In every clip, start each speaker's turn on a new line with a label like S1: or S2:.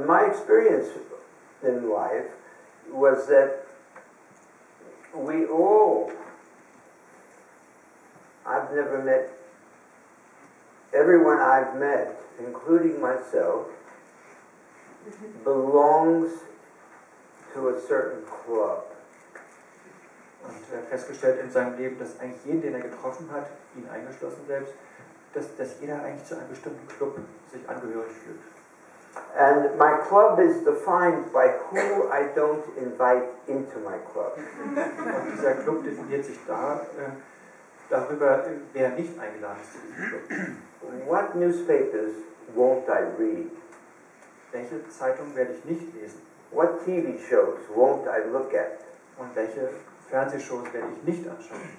S1: My experience in life was that we all, I've never met, everyone I've met, including myself, belongs to a certain club.
S2: Und er hat festgestellt in seinem Leben, dass eigentlich jeden, den er getroffen hat, ihn eingeschlossen selbst, dass jeder eigentlich zu einem bestimmten Club sich angehörig fühlt.
S1: And my club is defined by who I don't invite into my club.
S2: Und dieser Club definiert sich darüber, wer nicht eingeladen ist zu diesem Club.
S1: What newspapers won't I read?
S2: Welche Zeitung werde ich nicht lesen?
S1: What TV shows won't I look at?
S2: Und welche Fernsehshows werde ich nicht anschauen?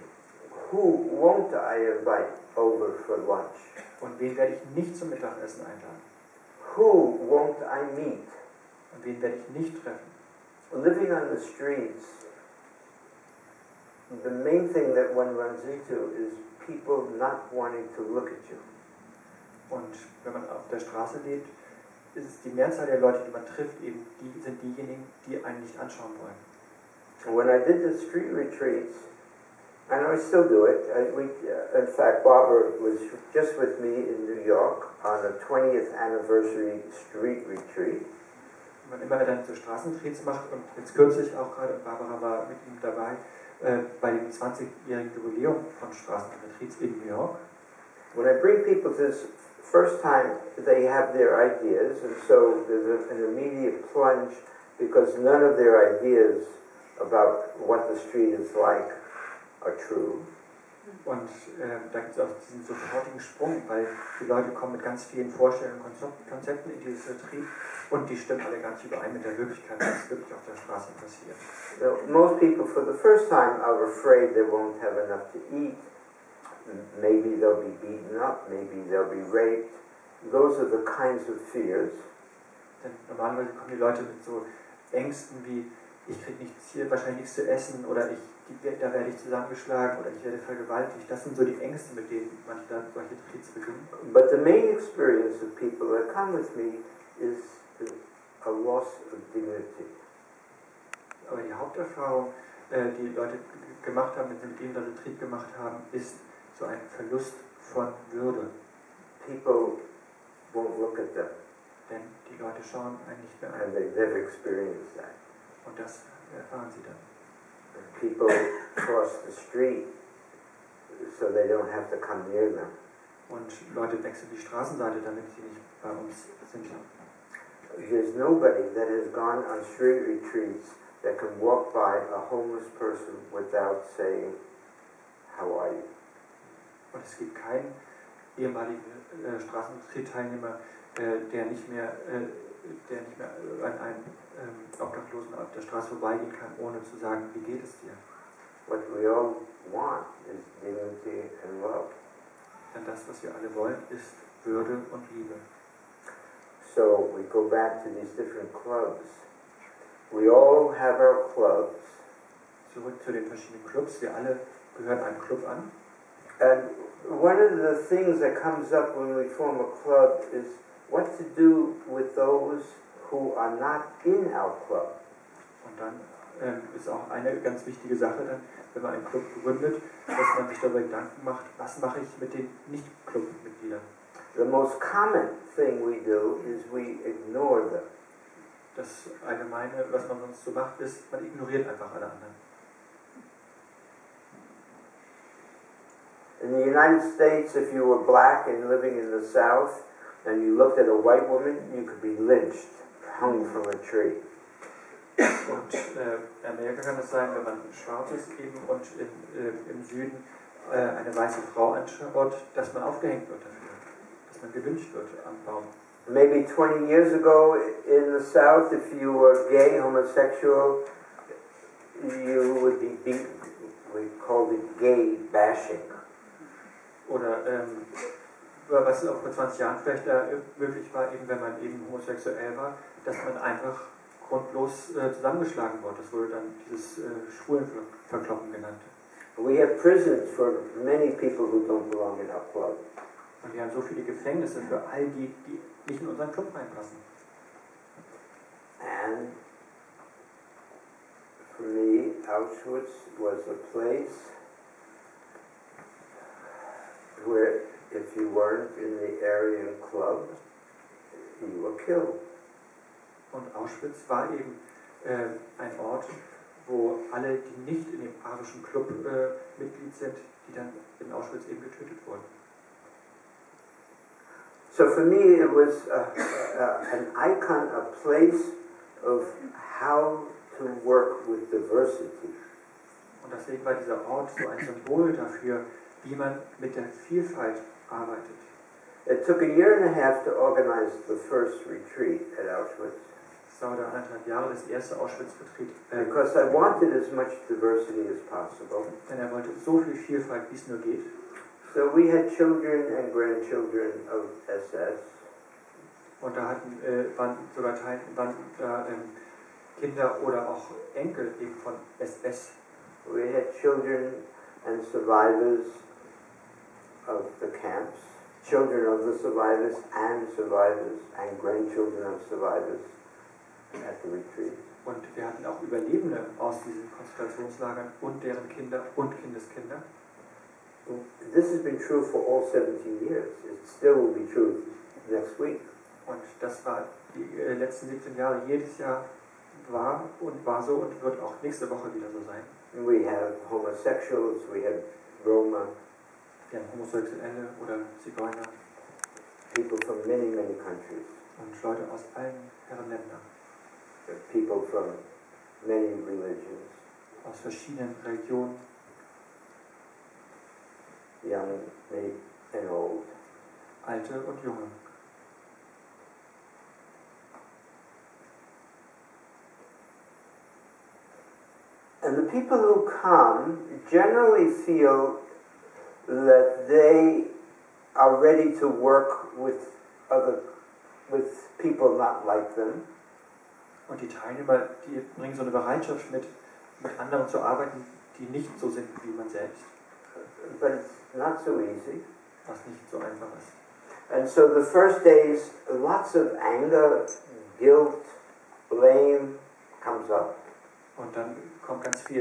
S1: Who won't I invite over for lunch?
S2: Und wen werde ich nicht zum Mittagessen einladen?
S1: Who won't I meet?
S2: Und wen werde ich nicht treffen?
S1: Living on the streets, the main thing that one runs into is people not wanting to look at you.
S2: Und wenn man auf der Straße lebt, ist es die Mehrzahl der Leute, die man trifft, eben sind diejenigen, die einen nicht anschauen wollen.
S1: When I did the street retreats, and I still do it, in fact, Barbara was just with me in New York on the 20th anniversary street retreat.
S2: Wenn man immer dann so Straßentreats macht, und jetzt kürzlich auch gerade, Barbara war mit ihm dabei, bei dem 20-jährigen Jubiläum von Straßentreats in New York.
S1: When I bring people to this first time, they have their ideas, and so there's an immediate plunge because none of their ideas about what the street is like are true.
S2: Und da gibt es auch diesen sofortigen Sprung, weil die Leute kommen mit ganz vielen Vorstellungen und Konzepten in dieses Retreat und die stimmen alle gar nicht überein mit der Wirklichkeit, was wirklich auf der Straße passiert.
S1: So most people for the first time are afraid they won't have enough to eat. Maybe they'll be beaten up, maybe they'll be raped. Those are the kinds of fears.
S2: Denn normalerweise kommen die Leute mit so Ängsten wie, ich kriege wahrscheinlich nichts zu essen oder da werde ich zusammengeschlagen oder ich werde vergewaltigt. Das sind so die Ängste, mit denen manche dann solche Retreats beginnen.
S1: But the main experience of people that come with me is a loss of dignity.
S2: Aber die Haupterfahrung, die Leute gemacht haben, wenn sie mit ihnen das Retreat gemacht haben, ist so ein Verlust von Würde.
S1: People won't look at them.
S2: Denn die Leute schauen einen nicht mehr
S1: And
S2: an.
S1: they've never experienced that.
S2: Und das erfahren sie dann.
S1: People cross the street so they don't have to come near them.
S2: Und Leute wechseln die Straßenseite, damit sie nicht bei uns sind.
S1: There's nobody that has gone on street retreats that can walk by a homeless person without saying, "How are you?"
S2: Und es gibt keinen ehemaligen Straßenretreat-Teilnehmer, der nicht mehr an einem Obdachlosen auf der Straße vorbeigehen kann, ohne zu sagen, wie geht es dir?
S1: What we all want is dignity and love.
S2: Denn das, was wir alle wollen, ist Würde und Liebe.
S1: So we go back to these different clubs. We all have our clubs.
S2: Zurück zu den verschiedenen Clubs. Wir alle gehören einem Club an.
S1: And one of the things that comes up when we form a club is what to do with those who are not in our club.
S2: Und dann ist auch eine ganz wichtige Sache, dann, wenn man einen Club gründet, dass man sich darüber Gedanken macht, was mache ich mit den Nicht-Club-Mitgliedern.
S1: The most common thing we do is we ignore them.
S2: Das Allgemeine, was man sonst so macht, ist, man ignoriert einfach alle anderen.
S1: In the United States, if you were black and living in the South, and you looked at a white woman, you could be lynched, hung from a tree.
S2: Und in Amerika kann es sein, wenn man schwarz ist eben und im Süden eine weiße Frau anschaut, dass man aufgehängt wird dafür, dass man gelyncht wird am Baum.
S1: Maybe 20 years ago in the South, if you were gay, homosexual, you would be beaten. We called it gay bashing.
S2: Oder was auch vor 20 Jahren vielleicht möglich war, eben wenn man eben homosexuell war, dass man einfach grundlos zusammengeschlagen wurde. Das wurde dann dieses Schwulenverkloppen genannt.
S1: We have prisons for many people who don't belong in our club.
S2: Und wir haben so viele Gefängnisse für all die, die nicht in unseren Club reinpassen.
S1: And for me, Auschwitz was a place where if you weren't in the Aryan club, you were killed.
S2: Und Auschwitz war eben ein Ort, wo alle, die nicht in dem arischen Club Mitglied sind, die dann in Auschwitz eben getötet wurden.
S1: So for me it was an icon, a place of how to work with diversity.
S2: Und deswegen war dieser Ort so ein Symbol dafür, wie man mit der Vielfalt arbeitet.
S1: It took a year and a half to organize the first retreat at Auschwitz.
S2: Es dauerte 1,5 Jahre, das erste Auschwitz-Retreat.
S1: Because I wanted as much diversity as possible.
S2: Denn er wollte so viel Vielfalt, wie es nur geht.
S1: So we had children and grandchildren of SS.
S2: Und da waren sogar Kinder oder auch Enkel eben von SS.
S1: We had children and survivors of the camps, children of the survivors and grandchildren of survivors at the retreat.
S2: Und wir hatten auch Überlebende aus diesen Konzentrationslagern und deren Kinder und Kindeskinder.
S1: This has been true for all 17 years. It still will be true next week.
S2: Und das war die letzten 17 Jahre. Jedes Jahr war so und wird auch nächste Woche wieder so sein.
S1: We have homosexuals, we have Roma.
S2: Wir haben Homosexuelle oder Zigeuner.
S1: People from many, many countries.
S2: Und Leute aus allen Herrenländern.
S1: People from many religions.
S2: Aus verschiedenen Religionen.
S1: Young and old.
S2: Alte und Junge.
S1: And the people who come generally feel that they are ready to work with people not like them.
S2: Und die Teilnehmer, die bringen so eine Bereitschaft mit anderen zu arbeiten, die nicht so sind wie man selbst.
S1: But it's not so easy.
S2: Was nicht so einfach ist.
S1: And so the first days, lots of anger, guilt, blame comes up.
S2: Und dann kommt ganz viel